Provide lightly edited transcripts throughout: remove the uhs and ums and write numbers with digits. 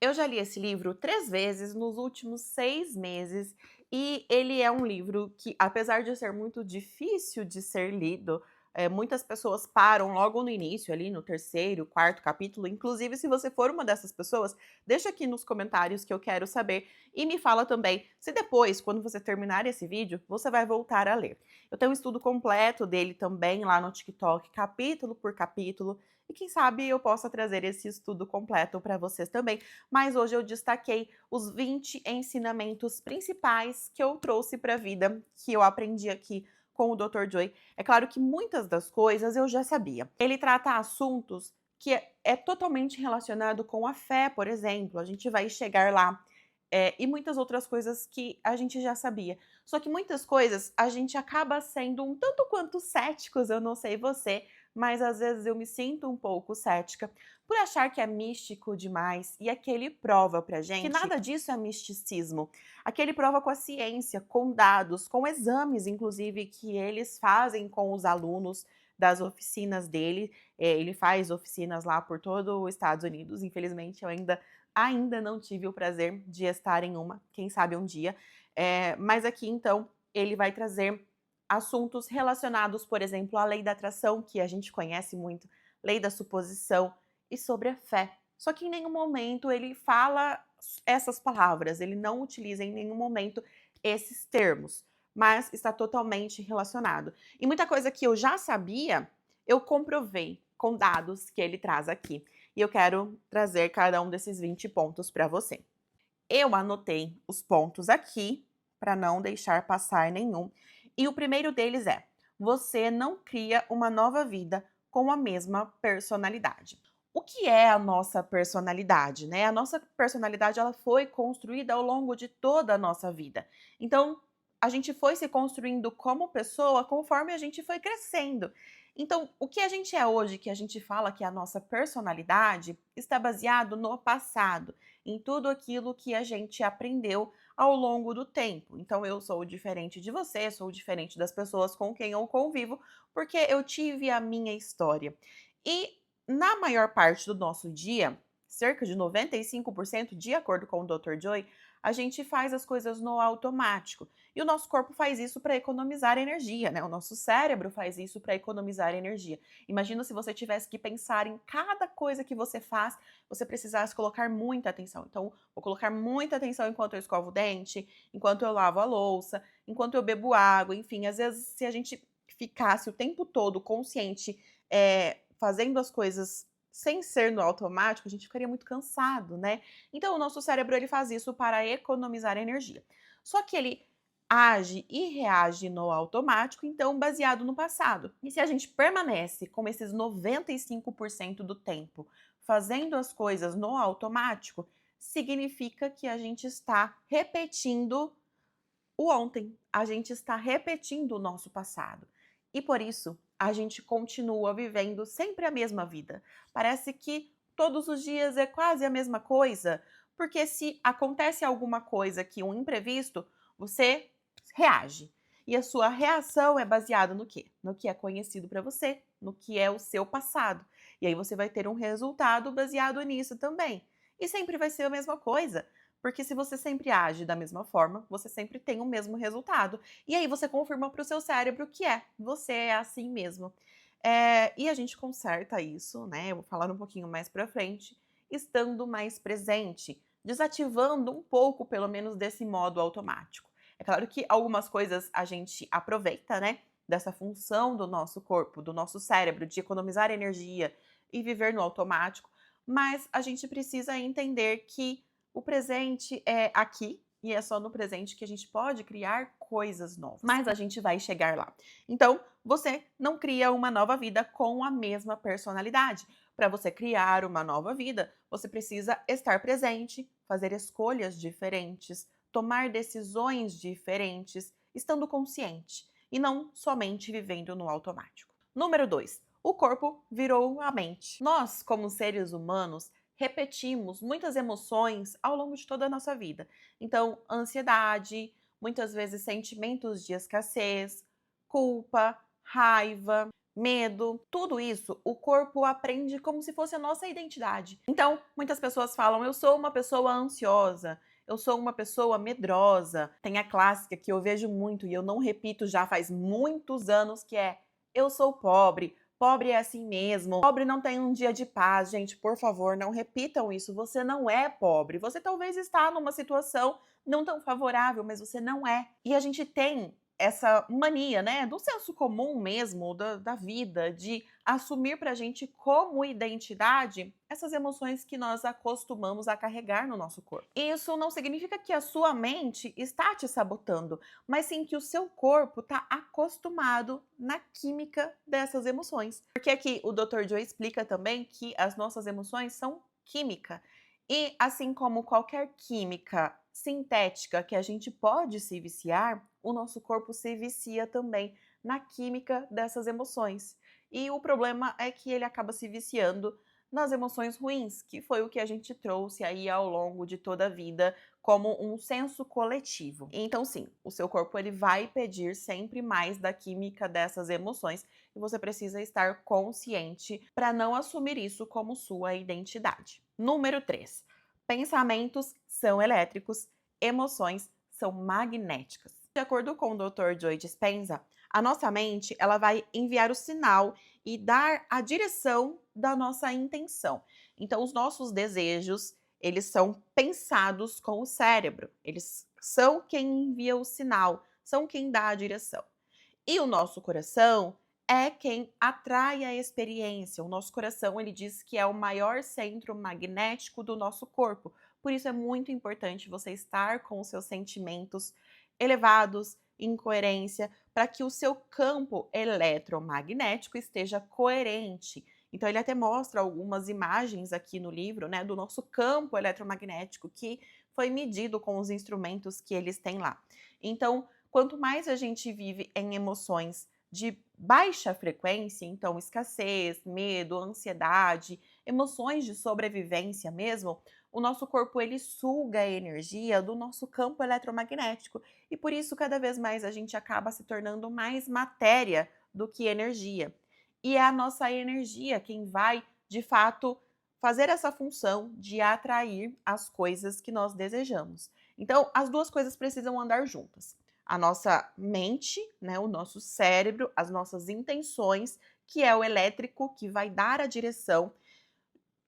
Eu já li esse livro 3 vezes nos últimos 6 meses, e ele é um livro que, apesar de ser muito difícil de ser lido, muitas pessoas param logo no início, ali no terceiro, quarto capítulo. Inclusive, se você for uma dessas pessoas, deixa aqui nos comentários que eu quero saber, e me fala também se depois, quando você terminar esse vídeo, você vai voltar a ler. Eu tenho um estudo completo dele também lá no TikTok, capítulo por capítulo, e quem sabe eu possa trazer esse estudo completo para vocês também, mas hoje eu destaquei os 20 ensinamentos principais que eu trouxe para a vida, que eu aprendi aqui com o Dr. Joy. É claro que muitas das coisas eu já sabia. Ele trata assuntos que é totalmente relacionado com a fé, por exemplo, a gente vai chegar lá. E muitas outras coisas que a gente já sabia. Só que muitas coisas a gente acaba sendo um tanto quanto céticos, eu não sei você, mas às vezes eu me sinto um pouco cética por achar que é místico demais, e aquele prova pra gente que nada disso é misticismo. Aquele prova com a ciência, com dados, com exames, inclusive, que eles fazem com os alunos das oficinas dele. Ele faz oficinas lá por todo os Estados Unidos. Infelizmente, eu ainda não tive o prazer de estar em uma, quem sabe um dia. Mas aqui, então, ele vai trazer assuntos relacionados, por exemplo, à lei da atração, que a gente conhece muito, lei da suposição, e sobre a fé. Só que em nenhum momento ele fala essas palavras, ele não utiliza em nenhum momento esses termos, mas está totalmente relacionado. E muita coisa que eu já sabia, eu comprovei com dados que ele traz aqui. E eu quero trazer cada um desses 20 pontos para você. Eu anotei os pontos aqui para não deixar passar nenhum. E o primeiro deles é: você não cria uma nova vida com a mesma personalidade. O que é a nossa personalidade, né? A nossa personalidade, ela foi construída ao longo de toda a nossa vida. Então, a gente foi se construindo como pessoa conforme a gente foi crescendo. Então, o que a gente é hoje, que a gente fala que é a nossa personalidade, está baseado no passado, em tudo aquilo que a gente aprendeu ao longo do tempo. Então, eu sou diferente de você, sou diferente das pessoas com quem eu convivo, porque eu tive a minha história. E na maior parte do nosso dia, cerca de 95%, de acordo com o Dr. Joy, a gente faz as coisas no automático. E o nosso corpo faz isso para economizar energia, né? O nosso cérebro faz isso para economizar energia. Imagina se você tivesse que pensar em cada coisa que você faz, você precisasse colocar muita atenção. Então, vou colocar muita atenção enquanto eu escovo o dente, enquanto eu lavo a louça, enquanto eu bebo água, enfim, às vezes se a gente ficasse o tempo todo consciente, fazendo as coisas sem ser no automático, a gente ficaria muito cansado, né? Então, o nosso cérebro ele faz isso para economizar energia. Só que ele age e reage no automático, então baseado no passado. E se a gente permanece com esses 95% do tempo fazendo as coisas no automático, significa que a gente está repetindo o ontem, a gente está repetindo o nosso passado. E por isso, a gente continua vivendo sempre a mesma vida. Parece que todos os dias é quase a mesma coisa, porque se acontece alguma coisa que um imprevisto, você reage. E a sua reação é baseada no quê? No que é conhecido para você, no que é o seu passado. E aí você vai ter um resultado baseado nisso também. E sempre vai ser a mesma coisa. Porque se você sempre age da mesma forma, você sempre tem o mesmo resultado. E aí você confirma para o seu cérebro que você é assim mesmo. E a gente conserta isso, né? Eu vou falar um pouquinho mais para frente, estando mais presente, desativando um pouco, pelo menos, desse modo automático. É claro que algumas coisas a gente aproveita, né? Dessa função do nosso corpo, do nosso cérebro, de economizar energia e viver no automático, mas a gente precisa entender que o presente é aqui e é só no presente que a gente pode criar coisas novas. Mas a gente vai chegar lá. Então, você não cria uma nova vida com a mesma personalidade. Para você criar uma nova vida, você precisa estar presente, fazer escolhas diferentes, tomar decisões diferentes, estando consciente e não somente vivendo no automático. Número 2. O corpo virou a mente. Nós, como seres humanos, repetimos muitas emoções ao longo de toda a nossa vida. Então, ansiedade, muitas vezes sentimentos de escassez, culpa, raiva, medo, tudo isso o corpo aprende como se fosse a nossa identidade. Então, muitas pessoas falam: "Eu sou uma pessoa ansiosa, eu sou uma pessoa medrosa". Tem a clássica que eu vejo muito e eu não repito já faz muitos anos, que é: "Eu sou pobre, pobre é assim mesmo, pobre não tem um dia de paz". Gente, por favor, não repitam isso, você não é pobre, você talvez está numa situação não tão favorável, mas você não é. E a gente tem essa mania, né, do senso comum mesmo, da vida, de assumir pra gente como identidade essas emoções que nós acostumamos a carregar no nosso corpo. Isso não significa que a sua mente está te sabotando, mas sim que o seu corpo está acostumado na química dessas emoções. Porque aqui o Dr. Joe explica também que as nossas emoções são química. E assim como qualquer química sintética que a gente pode se viciar, o nosso corpo se vicia também na química dessas emoções. E o problema é que ele acaba se viciando nas emoções ruins, que foi o que a gente trouxe aí ao longo de toda a vida como um senso coletivo. Então sim, o seu corpo ele vai pedir sempre mais da química dessas emoções e você precisa estar consciente para não assumir isso como sua identidade. Número 3. Pensamentos são elétricos, emoções são magnéticas. De acordo com o Dr. Joe Dispenza, a nossa mente ela vai enviar o sinal e dar a direção da nossa intenção. Então, os nossos desejos, eles são pensados com o cérebro. Eles são quem envia o sinal, são quem dá a direção. E o nosso coração é quem atrai a experiência. O nosso coração, ele diz que é o maior centro magnético do nosso corpo. Por isso é muito importante você estar com os seus sentimentos elevados, em coerência, para que o seu campo eletromagnético esteja coerente. Então ele até mostra algumas imagens aqui no livro, né, do nosso campo eletromagnético que foi medido com os instrumentos que eles têm lá. Então, quanto mais a gente vive em emoções de baixa frequência, então escassez, medo, ansiedade, emoções de sobrevivência mesmo, o nosso corpo ele suga a energia do nosso campo eletromagnético e por isso cada vez mais a gente acaba se tornando mais matéria do que energia. E é a nossa energia quem vai, de fato, fazer essa função de atrair as coisas que nós desejamos. Então, as duas coisas precisam andar juntas. A nossa mente, né, o nosso cérebro, as nossas intenções, que é o elétrico que vai dar a direção,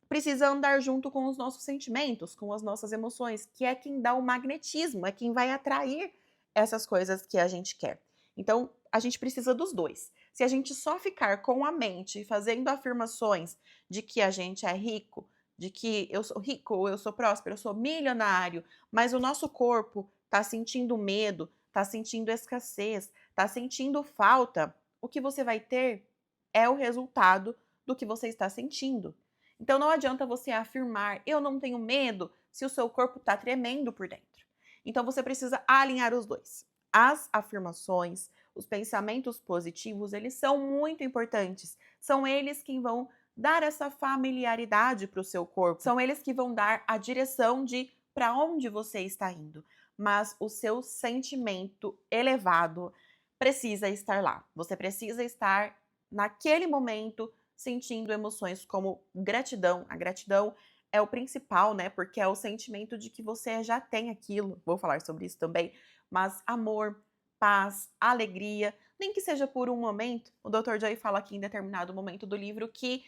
precisa andar junto com os nossos sentimentos, com as nossas emoções, que é quem dá o magnetismo, é quem vai atrair essas coisas que a gente quer. Então, a gente precisa dos dois. Se a gente só ficar com a mente fazendo afirmações de que a gente é rico, de que eu sou rico, eu sou próspero, eu sou milionário, mas o nosso corpo está sentindo medo, está sentindo escassez, está sentindo falta, o que você vai ter é o resultado do que você está sentindo. Então não adianta você afirmar eu não tenho medo se o seu corpo está tremendo por dentro. Então você precisa alinhar os dois. As afirmações, os pensamentos positivos, eles são muito importantes. São eles que vão dar essa familiaridade para o seu corpo. São eles que vão dar a direção de para onde você está indo. Mas o seu sentimento elevado precisa estar lá. Você precisa estar naquele momento sentindo emoções como gratidão. A gratidão é o principal, né? Porque é o sentimento de que você já tem aquilo. Vou falar sobre isso também. Mas amor, paz, alegria, nem que seja por um momento. O Dr. Joy fala aqui em determinado momento do livro que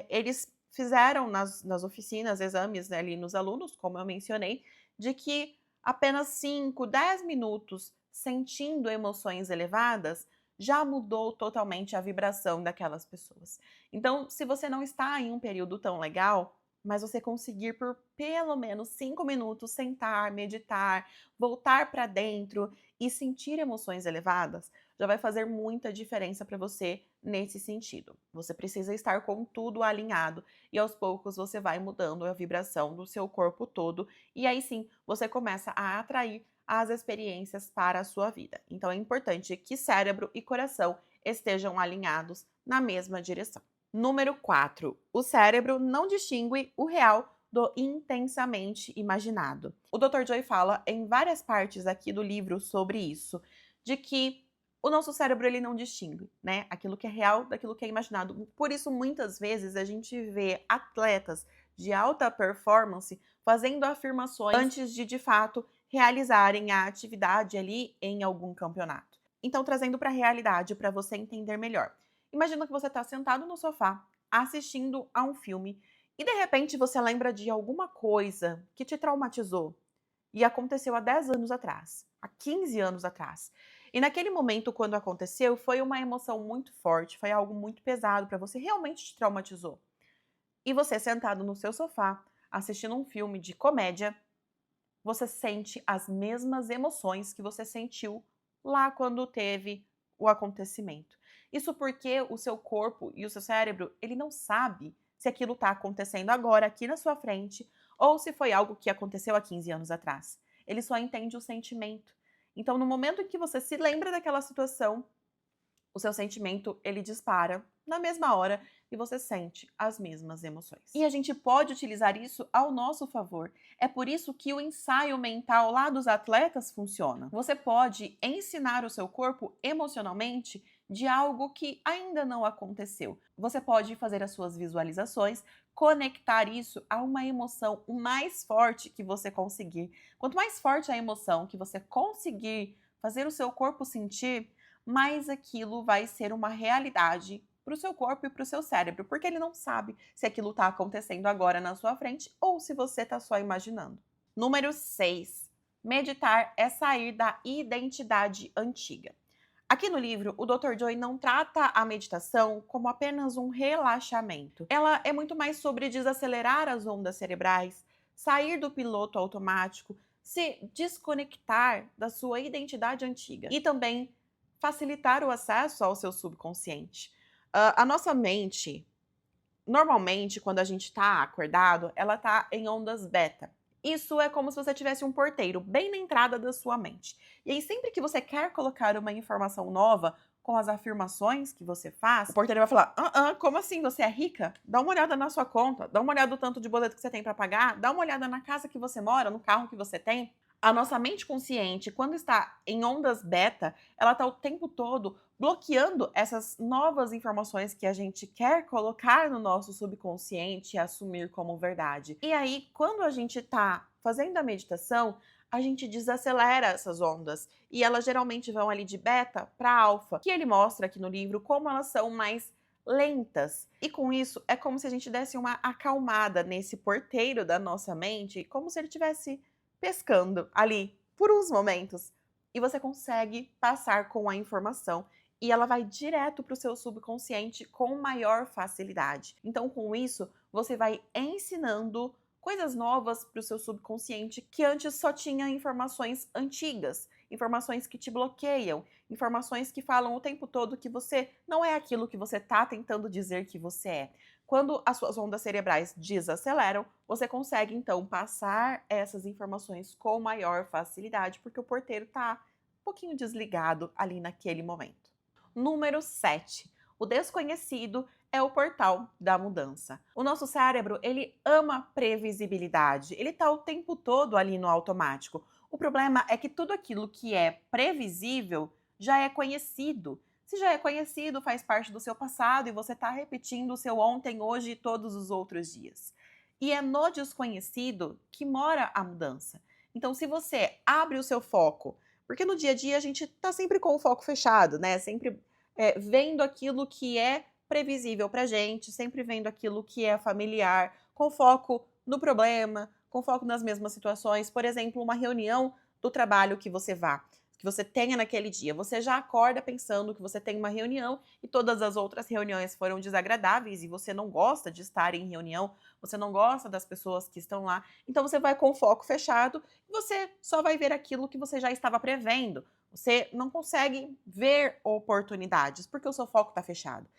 eles fizeram nas oficinas, exames, né, ali nos alunos, como eu mencionei, de que apenas 5, 10 minutos sentindo emoções elevadas já mudou totalmente a vibração daquelas pessoas. Então, se você não está em um período tão legal, mas você conseguir por pelo menos 5 minutos sentar, meditar, voltar para dentro e sentir emoções elevadas, já vai fazer muita diferença para você nesse sentido. Você precisa estar com tudo alinhado e aos poucos você vai mudando a vibração do seu corpo todo e aí sim você começa a atrair as experiências para a sua vida. Então é importante que cérebro e coração estejam alinhados na mesma direção. Número 4. O cérebro não distingue o real do intensamente imaginado. O Dr. Joy fala em várias partes aqui do livro sobre isso, de que O nosso cérebro ele não distingue, né, aquilo que é real daquilo que é imaginado. Por isso, muitas vezes, a gente vê atletas de alta performance fazendo afirmações antes de fato, realizarem a atividade ali em algum campeonato. Então, trazendo para a realidade, para você entender melhor. Imagina que você está sentado no sofá, assistindo a um filme, e de repente você lembra de alguma coisa que te traumatizou e aconteceu há 10 anos atrás, há 15 anos atrás. E naquele momento, quando aconteceu, foi uma emoção muito forte, foi algo muito pesado para você, realmente te traumatizou. E você sentado no seu sofá, assistindo um filme de comédia, você sente as mesmas emoções que você sentiu lá quando teve o acontecimento. Isso porque o seu corpo e o seu cérebro, ele não sabe se aquilo está acontecendo agora, aqui na sua frente, ou se foi algo que aconteceu há 15 anos atrás. Ele só entende o sentimento. Então, no momento em que você se lembra daquela situação, o seu sentimento ele dispara na mesma hora e você sente as mesmas emoções. E a gente pode utilizar isso ao nosso favor. É por isso que o ensaio mental lá dos atletas funciona. Você pode ensinar o seu corpo emocionalmente de algo que ainda não aconteceu. Você pode fazer as suas visualizações, conectar isso a uma emoção o mais forte que você conseguir. Quanto mais forte a emoção que você conseguir fazer o seu corpo sentir, mais aquilo vai ser uma realidade para o seu corpo e para o seu cérebro, porque ele não sabe se aquilo está acontecendo agora na sua frente ou se você está só imaginando. Número 6. Meditar é sair da identidade antiga. Aqui no livro, o Dr. Joy não trata a meditação como apenas um relaxamento. Ela é muito mais sobre desacelerar as ondas cerebrais, sair do piloto automático, se desconectar da sua identidade antiga e também facilitar o acesso ao seu subconsciente. A nossa mente, normalmente, quando a gente está acordado, ela está em ondas beta. Isso é como se você tivesse um porteiro bem na entrada da sua mente. E aí, sempre que você quer colocar uma informação nova com as afirmações que você faz, o porteiro vai falar: como assim? Você é rica? Dá uma olhada na sua conta, dá uma olhada no tanto de boleto que você tem para pagar, dá uma olhada na casa que você mora, no carro que você tem. A nossa mente consciente, quando está em ondas beta, ela está o tempo todo bloqueando essas novas informações que a gente quer colocar no nosso subconsciente e assumir como verdade. E aí, quando a gente está fazendo a meditação, a gente desacelera essas ondas e elas geralmente vão ali de beta para alfa, que ele mostra aqui no livro como elas são mais lentas. E com isso, é como se a gente desse uma acalmada nesse porteiro da nossa mente, como se ele tivesse pescando ali por uns momentos e você consegue passar com a informação e ela vai direto para o seu subconsciente com maior facilidade. Então, com isso, você vai ensinando coisas novas para o seu subconsciente que antes só tinha informações antigas, informações que te bloqueiam, informações que falam o tempo todo que você não é aquilo que você está tentando dizer que você é. Quando as suas ondas cerebrais desaceleram, você consegue então passar essas informações com maior facilidade, porque o porteiro está um pouquinho desligado ali naquele momento. Número 7. O desconhecido é o portal da mudança. O nosso cérebro, ele ama previsibilidade. Ele está o tempo todo ali no automático. O problema é que tudo aquilo que é previsível já é conhecido. Se já é conhecido, faz parte do seu passado e você está repetindo o seu ontem, hoje e todos os outros dias. E é no desconhecido que mora a mudança. Então, se você abre o seu foco, porque no dia a dia a gente está sempre com o foco fechado, né? Sempre vendo aquilo que é previsível para gente, sempre vendo aquilo que é familiar, com foco no problema, com foco nas mesmas situações. Por exemplo, uma reunião do trabalho que você vá, que você tenha naquele dia. Você já acorda pensando que você tem uma reunião e todas as outras reuniões foram desagradáveis e você não gosta de estar em reunião, você não gosta das pessoas que estão lá. Então você vai com o foco fechado e você só vai ver aquilo que você já estava prevendo. Você não consegue ver oportunidades porque o seu foco está fechado.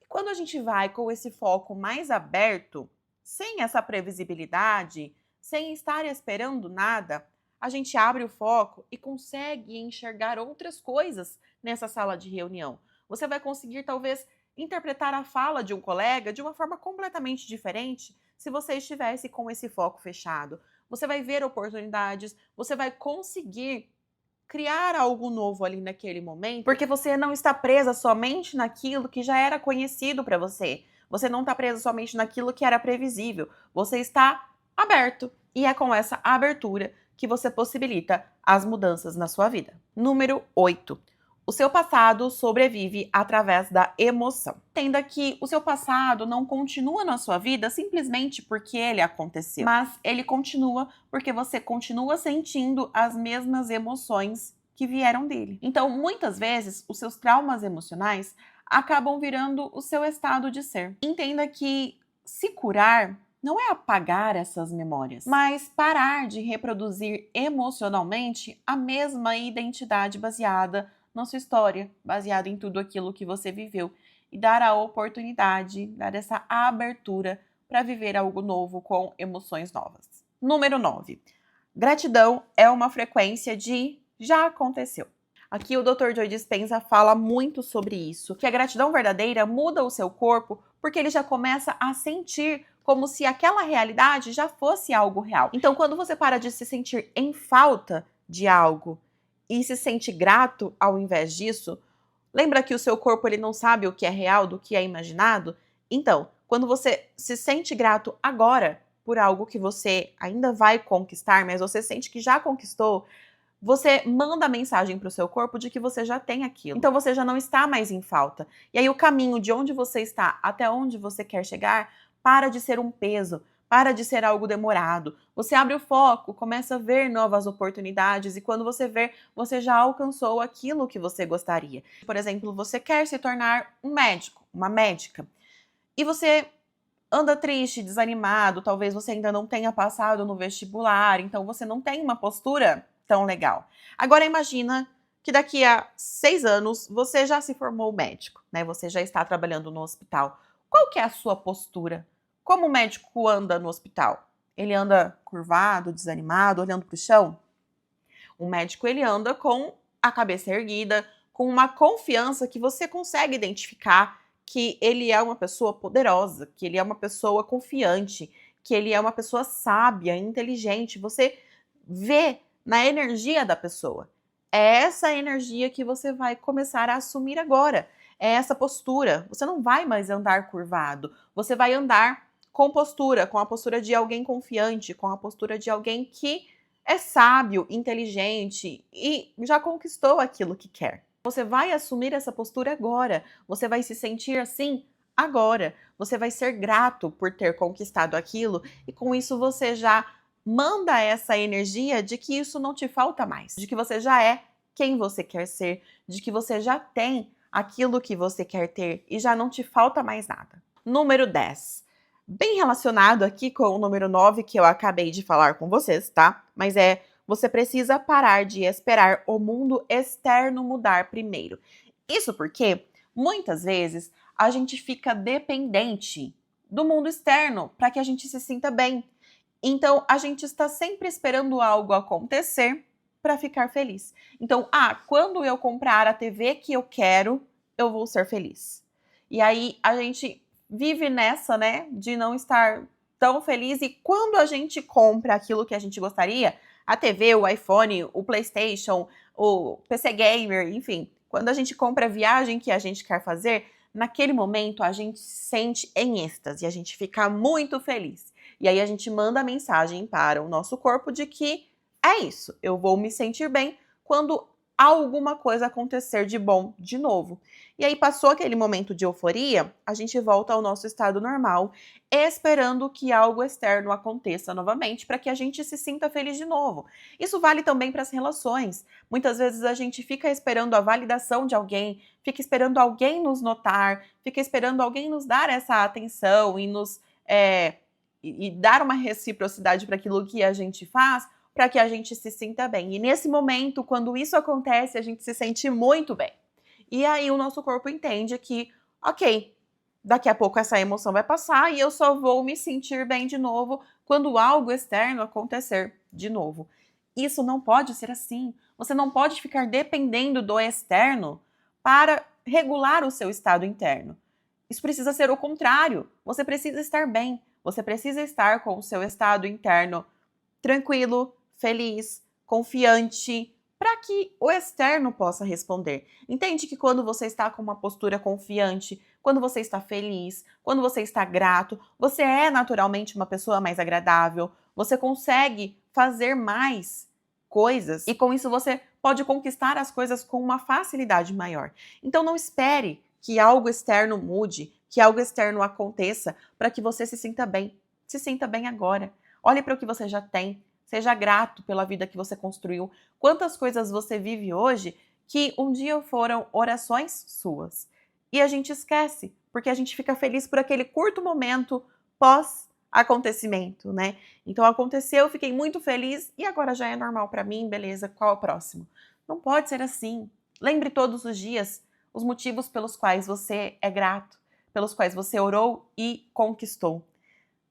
E quando a gente vai com esse foco mais aberto, sem essa previsibilidade, sem estar esperando nada, a gente abre o foco e consegue enxergar outras coisas nessa sala de reunião. Você vai conseguir, talvez, interpretar a fala de um colega de uma forma completamente diferente se você estivesse com esse foco fechado. Você vai ver oportunidades, você vai conseguir criar algo novo ali naquele momento, porque você não está presa somente naquilo que já era conhecido para você. Você não está presa somente naquilo que era previsível. Você está aberto. E é com essa abertura que você possibilita as mudanças na sua vida. Número 8. O seu passado sobrevive através da emoção. Entenda que o seu passado não continua na sua vida simplesmente porque ele aconteceu, mas ele continua porque você continua sentindo as mesmas emoções que vieram dele. Então, muitas vezes, os seus traumas emocionais acabam virando o seu estado de ser. Entenda que se curar não é apagar essas memórias, mas parar de reproduzir emocionalmente a mesma identidade baseada na sua história, baseada em tudo aquilo que você viveu, e dar a oportunidade, dar essa abertura para viver algo novo com emoções novas. Número 9. Gratidão é uma frequência de já aconteceu. Aqui o Dr. Joe Dispenza fala muito sobre isso, que a gratidão verdadeira muda o seu corpo porque ele já começa a sentir como se aquela realidade já fosse algo real. Então, quando você para de se sentir em falta de algo e se sente grato ao invés disso, lembra que o seu corpo ele não sabe o que é real do que é imaginado? Então, quando você se sente grato agora por algo que você ainda vai conquistar, mas você sente que já conquistou, você manda a mensagem para o seu corpo de que você já tem aquilo. Então você já não está mais em falta. E aí o caminho de onde você está até onde você quer chegar para de ser um peso, para de ser algo demorado. Você abre o foco, começa a ver novas oportunidades e quando você vê, você já alcançou aquilo que você gostaria. Por exemplo, você quer se tornar um médico, uma médica, e você anda triste, desanimado, talvez você ainda não tenha passado no vestibular, então você não tem uma postura tão legal. Agora imagina que daqui a 6 anos você já se formou médico, né? Você já está trabalhando no hospital. Qual que é a sua postura? Como o médico anda no hospital? Ele anda curvado, desanimado, olhando para o chão? O médico ele anda com a cabeça erguida, com uma confiança que você consegue identificar que ele é uma pessoa poderosa, que ele é uma pessoa confiante, que ele é uma pessoa sábia, inteligente. Você vê na energia da pessoa. É essa energia que você vai começar a assumir agora. É essa postura. Você não vai mais andar curvado. Você vai andar com postura, com a postura de alguém confiante, com a postura de alguém que é sábio, inteligente e já conquistou aquilo que quer. Você vai assumir essa postura agora. Você vai se sentir assim agora. Você vai ser grato por ter conquistado aquilo e com isso você já manda essa energia de que isso não te falta mais, de que você já é quem você quer ser, de que você já tem aquilo que você quer ter e já não te falta mais nada. Número 10. Bem relacionado aqui com o número 9 que eu acabei de falar com vocês, tá? Mas você precisa parar de esperar o mundo externo mudar primeiro. Isso porque muitas vezes a gente fica dependente do mundo externo para que a gente se sinta bem. Então a gente está sempre esperando algo acontecer para ficar feliz. Então, quando eu comprar a TV que eu quero, eu vou ser feliz. E aí a gente vive nessa, né, de não estar tão feliz e quando a gente compra aquilo que a gente gostaria, a TV, o iPhone, o PlayStation, o PC Gamer, enfim, quando a gente compra a viagem que a gente quer fazer, naquele momento a gente se sente em êxtase, a gente fica muito feliz. E aí a gente manda a mensagem para o nosso corpo de que é isso, eu vou me sentir bem quando alguma coisa acontecer de bom de novo. E aí passou aquele momento de euforia, a gente volta ao nosso estado normal, esperando que algo externo aconteça novamente para que a gente se sinta feliz de novo. Isso vale também para as relações. Muitas vezes a gente fica esperando a validação de alguém, fica esperando alguém nos notar, fica esperando alguém nos dar essa atenção e nos e dar uma reciprocidade para aquilo que a gente faz, para que a gente se sinta bem. E nesse momento, quando isso acontece, a gente se sente muito bem. E aí o nosso corpo entende que, ok, daqui a pouco essa emoção vai passar e eu só vou me sentir bem de novo quando algo externo acontecer de novo. Isso não pode ser assim. Você não pode ficar dependendo do externo para regular o seu estado interno. Isso precisa ser o contrário. Você precisa estar bem. Você precisa estar com o seu estado interno tranquilo, feliz, confiante, para que o externo possa responder. Entende que quando você está com uma postura confiante, quando você está feliz, quando você está grato, você é naturalmente uma pessoa mais agradável, você consegue fazer mais coisas e com isso você pode conquistar as coisas com uma facilidade maior. Então não espere que algo externo mude, que algo externo aconteça para que você se sinta bem. Se sinta bem agora. Olhe para o que você já tem. Seja grato pela vida que você construiu. Quantas coisas você vive hoje que um dia foram orações suas. E a gente esquece, porque a gente fica feliz por aquele curto momento pós-acontecimento, né? Então aconteceu, fiquei muito feliz e agora já é normal para mim, beleza, qual é o próximo? Não pode ser assim. Lembre todos os dias os motivos pelos quais você é grato, pelos quais você orou e conquistou.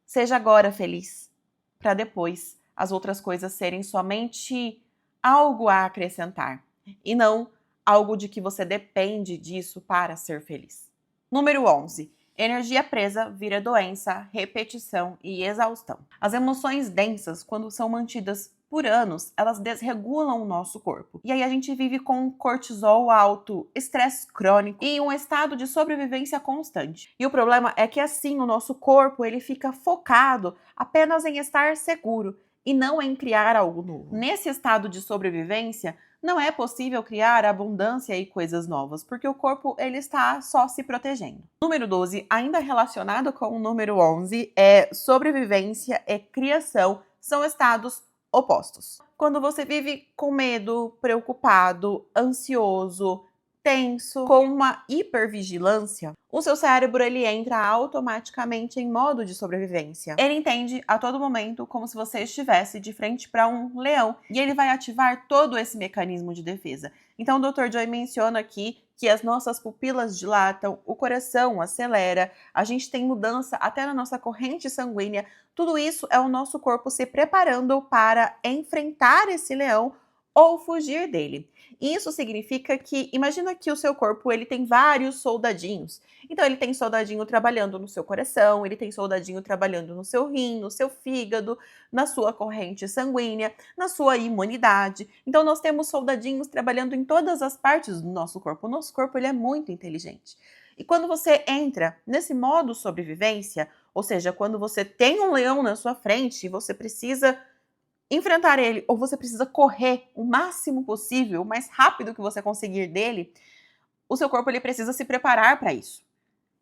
Seja agora feliz, para depois as outras coisas serem somente algo a acrescentar e não algo de que você depende disso para ser feliz. Número 11. Energia presa vira doença, repetição e exaustão. As emoções densas, quando são mantidas por anos, elas desregulam o nosso corpo. E aí a gente vive com cortisol alto, estresse crônico e um estado de sobrevivência constante. E o problema é que assim o nosso corpo ele fica focado apenas em estar seguro e não em criar algo novo. Nesse estado de sobrevivência, não é possível criar abundância e coisas novas, porque o corpo ele está só se protegendo. Número 12, ainda relacionado com o número 11, é sobrevivência e criação, são estados opostos. Quando você vive com medo, preocupado, ansioso, tenso, com uma hipervigilância, o seu cérebro ele entra automaticamente em modo de sobrevivência. Ele entende a todo momento como se você estivesse de frente para um leão e ele vai ativar todo esse mecanismo de defesa. Então o Dr. Joy menciona aqui que as nossas pupilas dilatam, o coração acelera, a gente tem mudança até na nossa corrente sanguínea. Tudo isso é o nosso corpo se preparando para enfrentar esse leão ou fugir dele. Isso significa que, imagina que o seu corpo ele tem vários soldadinhos. Então ele tem soldadinho trabalhando no seu coração, ele tem soldadinho trabalhando no seu rim, no seu fígado, na sua corrente sanguínea, na sua imunidade. Então nós temos soldadinhos trabalhando em todas as partes do nosso corpo. O nosso corpo ele é muito inteligente. E quando você entra nesse modo sobrevivência, ou seja, quando você tem um leão na sua frente e você precisa enfrentar ele, ou você precisa correr o máximo possível, o mais rápido que você conseguir dele, o seu corpo ele precisa se preparar para isso.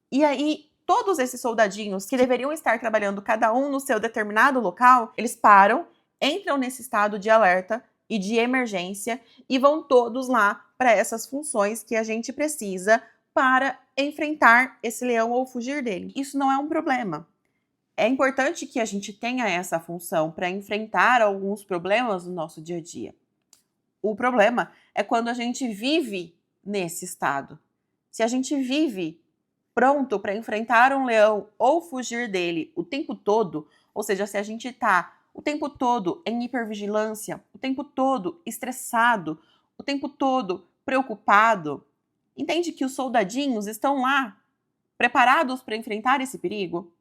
E aí, todos esses soldadinhos que deveriam estar trabalhando cada um no seu determinado local, eles param, entram nesse estado de alerta e de emergência e vão todos lá para essas funções que a gente precisa para enfrentar esse leão ou fugir dele. Isso não é um problema. É importante que a gente tenha essa função para enfrentar alguns problemas no nosso dia a dia. O problema é quando a gente vive nesse estado. Se a gente vive pronto para enfrentar um leão ou fugir dele o tempo todo, ou seja, se a gente está o tempo todo em hipervigilância, o tempo todo estressado, o tempo todo preocupado, entende que os soldadinhos estão lá preparados para enfrentar esse perigo?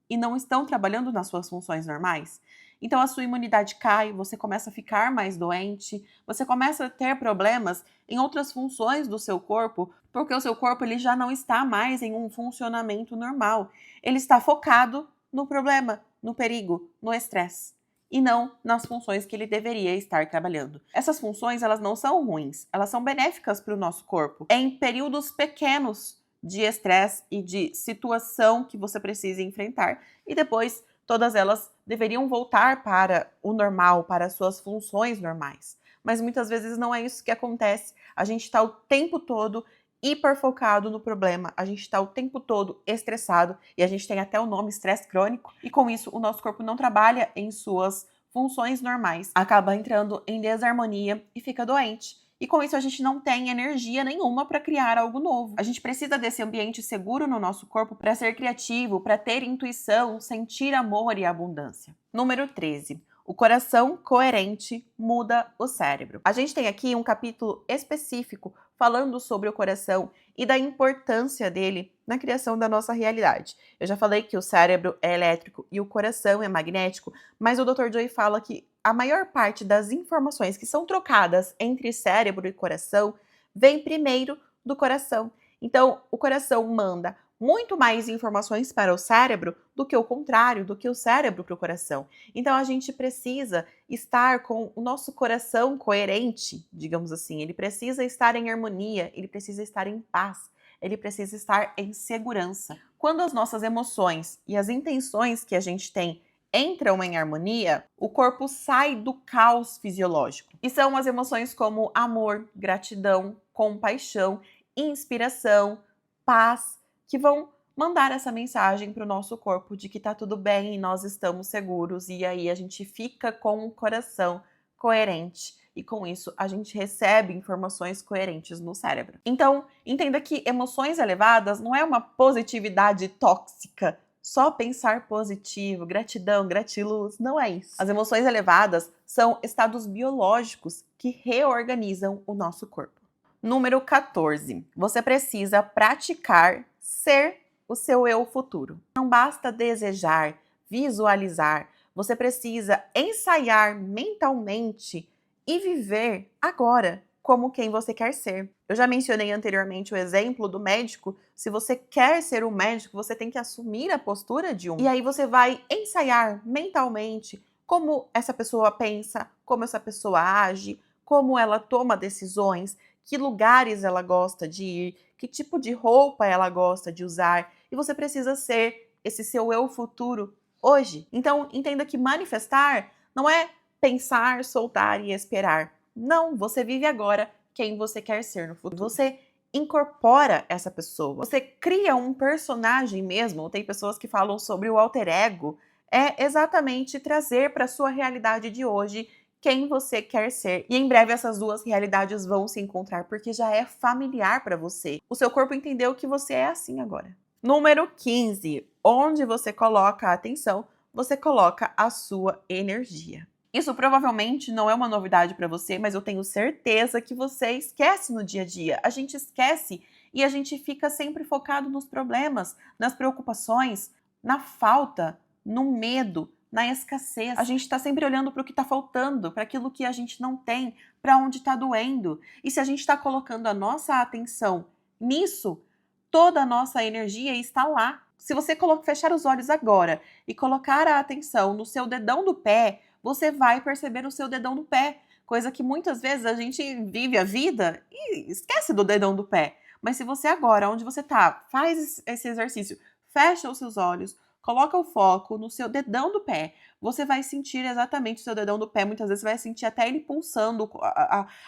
E não estão trabalhando nas suas funções normais. Então a sua imunidade cai, você começa a ficar mais doente, você começa a ter problemas em outras funções do seu corpo, porque o seu corpo ele já não está mais em um funcionamento normal. Ele está focado no problema, no perigo, no estresse, e não nas funções que ele deveria estar trabalhando. Essas funções elas não são ruins, elas são benéficas para o nosso corpo. Em períodos pequenos de estresse e de situação que você precisa enfrentar. E depois, todas elas deveriam voltar para o normal, para as suas funções normais. Mas muitas vezes não é isso que acontece. A gente está o tempo todo hiperfocado no problema, a gente está o tempo todo estressado e a gente tem até o nome estresse crônico. E com isso, o nosso corpo não trabalha em suas funções normais, acaba entrando em desarmonia e fica doente. E com isso a gente não tem energia nenhuma para criar algo novo. A gente precisa desse ambiente seguro no nosso corpo para ser criativo, para ter intuição, sentir amor e abundância. Número 13. O coração coerente muda o cérebro. A gente tem aqui um capítulo específico falando sobre o coração e da importância dele na criação da nossa realidade. Eu já falei que o cérebro é elétrico e o coração é magnético, mas o Dr. Joy fala que a maior parte das informações que são trocadas entre cérebro e coração vem primeiro do coração. Então, o coração manda muito mais informações para o cérebro do que o contrário, do que o cérebro para o coração. Então, a gente precisa estar com o nosso coração coerente, digamos assim. Ele precisa estar em harmonia, ele precisa estar em paz, ele precisa estar em segurança. Quando as nossas emoções e as intenções que a gente tem entram em harmonia, o corpo sai do caos fisiológico. E são as emoções como amor, gratidão, compaixão, inspiração, paz, que vão mandar essa mensagem para o nosso corpo de que tá tudo bem e nós estamos seguros, e aí a gente fica com o coração coerente. E com isso, a gente recebe informações coerentes no cérebro. Então, entenda que emoções elevadas não é uma positividade tóxica. Só pensar positivo, gratidão, gratiluz, não é isso. As emoções elevadas são estados biológicos que reorganizam o nosso corpo. Número 14. Você precisa praticar ser o seu eu futuro. Não basta desejar, visualizar. Você precisa ensaiar mentalmente e viver agora como quem você quer ser. Eu já mencionei anteriormente o exemplo do médico. Se você quer ser um médico, você tem que assumir a postura de um. E aí você vai ensaiar mentalmente como essa pessoa pensa, como essa pessoa age, como ela toma decisões, que lugares ela gosta de ir, que tipo de roupa ela gosta de usar. E você precisa ser esse seu eu futuro hoje. Então, entenda que manifestar não é pensar, soltar e esperar. Não, você vive agora quem você quer ser no futuro. Você incorpora essa pessoa. Você cria um personagem mesmo. Tem pessoas que falam sobre o alter ego. É exatamente trazer para a sua realidade de hoje quem você quer ser. E em breve essas duas realidades vão se encontrar porque já é familiar para você. O seu corpo entendeu que você é assim agora. Número 15. Onde você coloca a atenção, você coloca a sua energia. Isso provavelmente não é uma novidade para você, mas eu tenho certeza que você esquece no dia a dia. A gente esquece e a gente fica sempre focado nos problemas, nas preocupações, na falta, no medo, na escassez. A gente está sempre olhando para o que está faltando, para aquilo que a gente não tem, para onde está doendo. E se a gente está colocando a nossa atenção nisso, toda a nossa energia está lá. Se você fechar os olhos agora e colocar a atenção no seu dedão do pé, você vai perceber o seu dedão do pé. Coisa que muitas vezes a gente vive a vida e esquece do dedão do pé. Mas se você agora, onde você está, faz esse exercício, fecha os seus olhos, coloca o foco no seu dedão do pé, você vai sentir exatamente o seu dedão do pé. Muitas vezes você vai sentir até ele pulsando,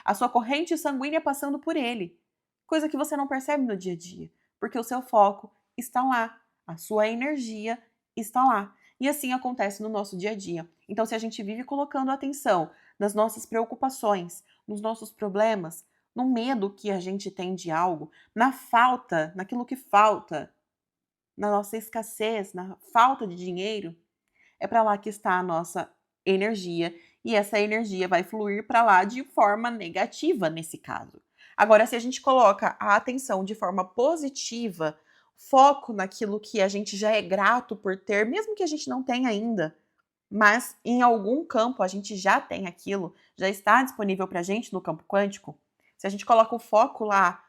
a sua corrente sanguínea passando por ele. Coisa que você não percebe no dia a dia, porque o seu foco está lá, a sua energia está lá. E assim acontece no nosso dia a dia. Então, se a gente vive colocando atenção nas nossas preocupações, nos nossos problemas, no medo que a gente tem de algo, na falta, naquilo que falta, na nossa escassez, na falta de dinheiro, é para lá que está a nossa energia. E essa energia vai fluir para lá de forma negativa nesse caso. Agora, se a gente coloca a atenção de forma positiva, foco naquilo que a gente já é grato por ter, mesmo que a gente não tenha ainda, mas em algum campo a gente já tem aquilo, já está disponível para a gente no campo quântico. Se a gente coloca o foco lá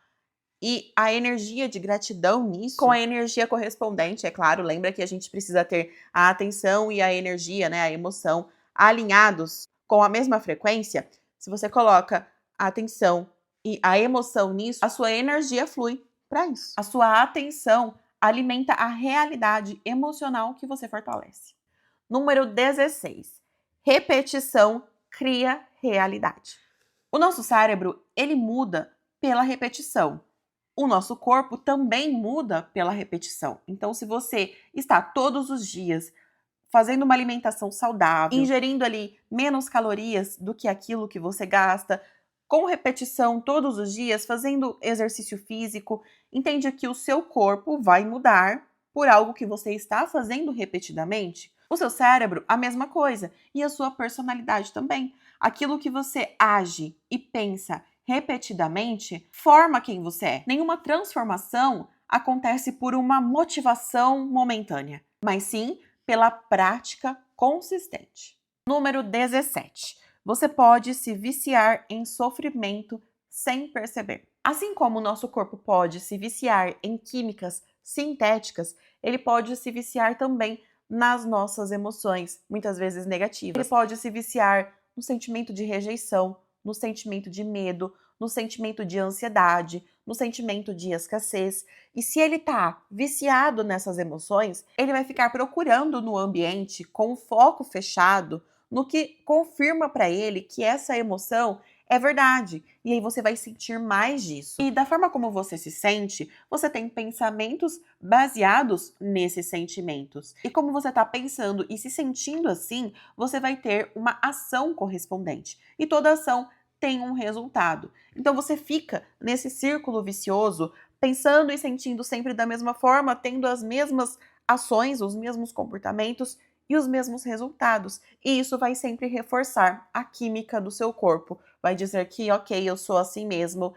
e a energia de gratidão nisso, com a energia correspondente, é claro, lembra que a gente precisa ter a atenção e a energia, né, a emoção, alinhados com a mesma frequência. Se você coloca a atenção e a emoção nisso, a sua energia flui para isso. A sua atenção alimenta a realidade emocional que você fortalece. Número 16. Repetição cria realidade. O nosso cérebro, ele muda pela repetição. O nosso corpo também muda pela repetição. Então, se você está todos os dias fazendo uma alimentação saudável, ingerindo ali menos calorias do que aquilo que você gasta, com repetição todos os dias, fazendo exercício físico, entende que o seu corpo vai mudar por algo que você está fazendo repetidamente. O seu cérebro, a mesma coisa, e a sua personalidade também. Aquilo que você age e pensa repetidamente forma quem você é. Nenhuma transformação acontece por uma motivação momentânea, mas sim pela prática consistente. Número 17. Você pode se viciar em sofrimento sem perceber. Assim como o nosso corpo pode se viciar em químicas sintéticas, ele pode se viciar também nas nossas emoções, muitas vezes negativas. Ele pode se viciar no sentimento de rejeição, no sentimento de medo, no sentimento de ansiedade, no sentimento de escassez. E se ele está viciado nessas emoções, ele vai ficar procurando no ambiente com o foco fechado no que confirma para ele que essa emoção é verdade. E aí você vai sentir mais disso. E da forma como você se sente, você tem pensamentos baseados nesses sentimentos. E como você está pensando e se sentindo assim, você vai ter uma ação correspondente. E toda ação tem um resultado. Então você fica nesse círculo vicioso, pensando e sentindo sempre da mesma forma, tendo as mesmas ações, os mesmos comportamentos e os mesmos resultados. E isso vai sempre reforçar a química do seu corpo. Vai dizer que, ok, eu sou assim mesmo,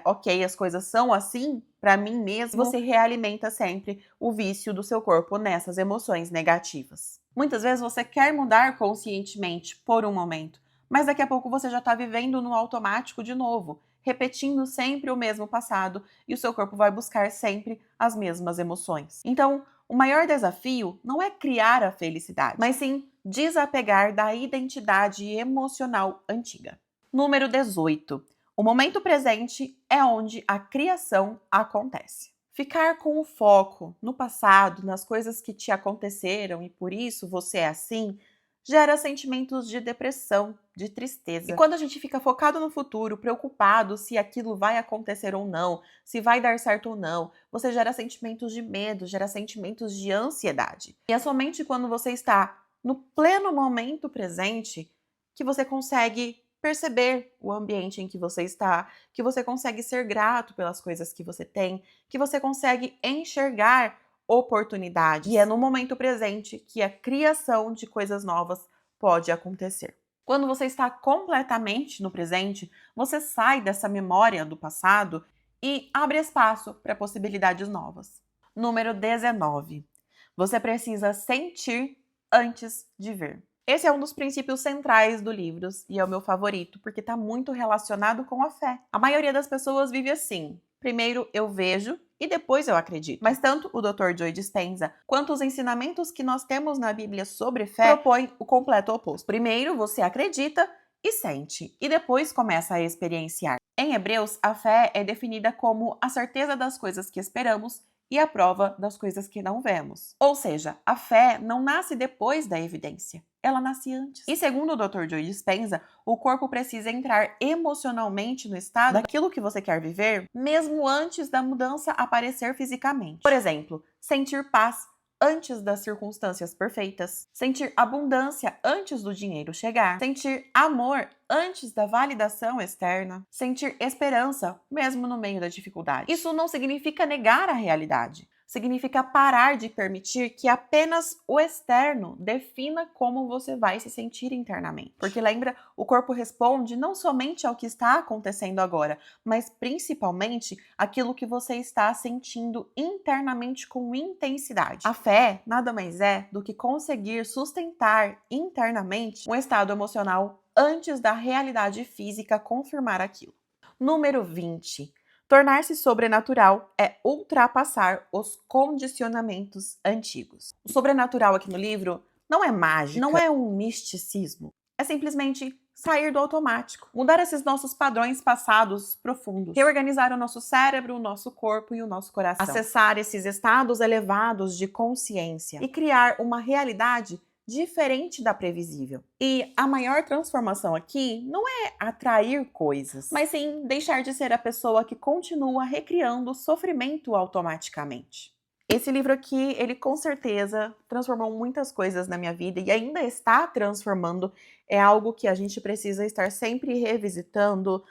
ok, as coisas são assim para mim mesmo. Você realimenta sempre o vício do seu corpo nessas emoções negativas. Muitas vezes você quer mudar conscientemente por um momento, mas daqui a pouco você já está vivendo no automático de novo, repetindo sempre o mesmo passado e o seu corpo vai buscar sempre as mesmas emoções. Então, o maior desafio não é criar a felicidade, mas sim desapegar da identidade emocional antiga. Número 18. O momento presente é onde a criação acontece. Ficar com o foco no passado, nas coisas que te aconteceram e por isso você é assim, gera sentimentos de depressão, de tristeza. E quando a gente fica focado no futuro, preocupado se aquilo vai acontecer ou não, se vai dar certo ou não, você gera sentimentos de medo, gera sentimentos de ansiedade. E é somente quando você está no pleno momento presente que você consegue perceber o ambiente em que você está, que você consegue ser grato pelas coisas que você tem, que você consegue enxergar oportunidades. E é no momento presente que a criação de coisas novas pode acontecer. Quando você está completamente no presente, você sai dessa memória do passado e abre espaço para possibilidades novas. Número 19. Você precisa sentir antes de ver. Esse é um dos princípios centrais do livro e é o meu favorito, porque está muito relacionado com a fé. A maioria das pessoas vive assim. Primeiro eu vejo e depois eu acredito. Mas tanto o Dr. Joe Dispenza quanto os ensinamentos que nós temos na Bíblia sobre fé propõem o completo oposto. Primeiro você acredita e sente, e depois começa a experienciar. Em Hebreus, a fé é definida como a certeza das coisas que esperamos e a prova das coisas que não vemos. Ou seja, a fé não nasce depois da evidência, ela nasce antes. E segundo o Dr. Joe Dispenza, o corpo precisa entrar emocionalmente no estado daquilo que você quer viver, mesmo antes da mudança aparecer fisicamente. Por exemplo, sentir paz antes das circunstâncias perfeitas, sentir abundância antes do dinheiro chegar, sentir amor antes da validação externa, sentir esperança mesmo no meio da dificuldade. Isso não significa negar a realidade. Significa parar de permitir que apenas o externo defina como você vai se sentir internamente. Porque lembra, o corpo responde não somente ao que está acontecendo agora, mas principalmente aquilo que você está sentindo internamente com intensidade. A fé nada mais é do que conseguir sustentar internamente um estado emocional antes da realidade física confirmar aquilo. Número 20. Tornar-se sobrenatural é ultrapassar os condicionamentos antigos. O sobrenatural aqui no livro não é mágica, não é um misticismo. É simplesmente sair do automático, mudar esses nossos padrões passados profundos, reorganizar o nosso cérebro, o nosso corpo e o nosso coração, acessar esses estados elevados de consciência e criar uma realidade diferente da previsível. E a maior transformação aqui não é atrair coisas, mas sim deixar de ser a pessoa que continua recriando o sofrimento automaticamente. Esse livro aqui, ele com certeza transformou muitas coisas na minha vida e ainda está transformando. É algo que a gente precisa estar sempre revisitando,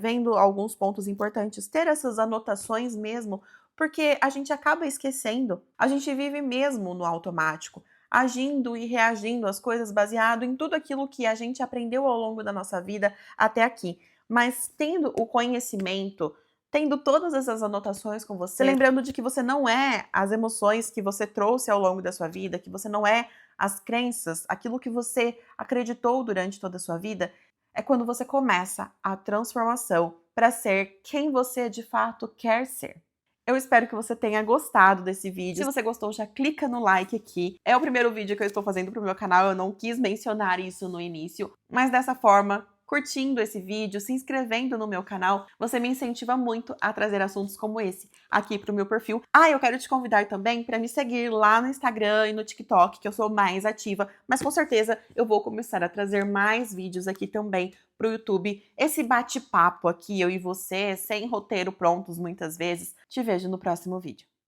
vendo alguns pontos importantes, ter essas anotações mesmo, porque a gente acaba esquecendo. A gente vive mesmo no automático, agindo e reagindo às coisas baseado em tudo aquilo que a gente aprendeu ao longo da nossa vida até aqui. Mas tendo o conhecimento tendo todas essas anotações com você, lembrando de que você não é as emoções que você trouxe ao longo da sua vida, que você não é as crenças, aquilo que você acreditou durante toda a sua vida, é quando você começa a transformação para ser quem você de fato quer ser. Eu espero que você tenha gostado desse vídeo. Se você gostou, já clica no like aqui. É o primeiro vídeo que eu estou fazendo pro meu canal, eu não quis mencionar isso no início, mas dessa forma, curtindo esse vídeo, se inscrevendo no meu canal, você me incentiva muito a trazer assuntos como esse aqui pro meu perfil. Ah, eu quero te convidar também para me seguir lá no Instagram e no TikTok, que eu sou mais ativa, mas com certeza eu vou começar a trazer mais vídeos aqui também pro YouTube. Esse bate-papo aqui, eu e você, sem roteiro prontos muitas vezes. Te vejo no próximo vídeo.